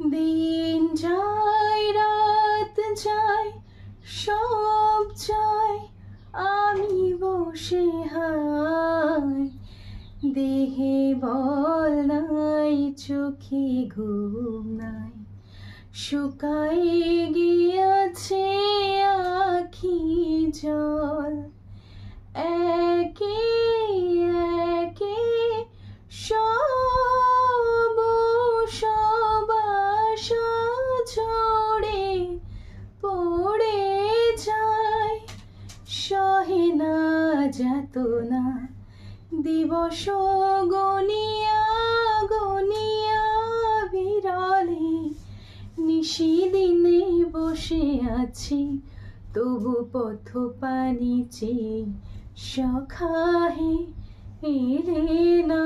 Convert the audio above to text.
দিন যায় রাত যায় সব যায়, আমি বসে হায়। দেহে বল নাই, চোখে ঘুম নাই, শুকায়ে গিয়াছে আখি জল। একে একে সব আশা ঝরে পড়ে যায়। সহে না যাতনা দিবস গনিয়া গনিয়া বিরলে, নিশিদিনে বসে আছি তবু পথ পানি চেয়ে, সখা হে এলে না।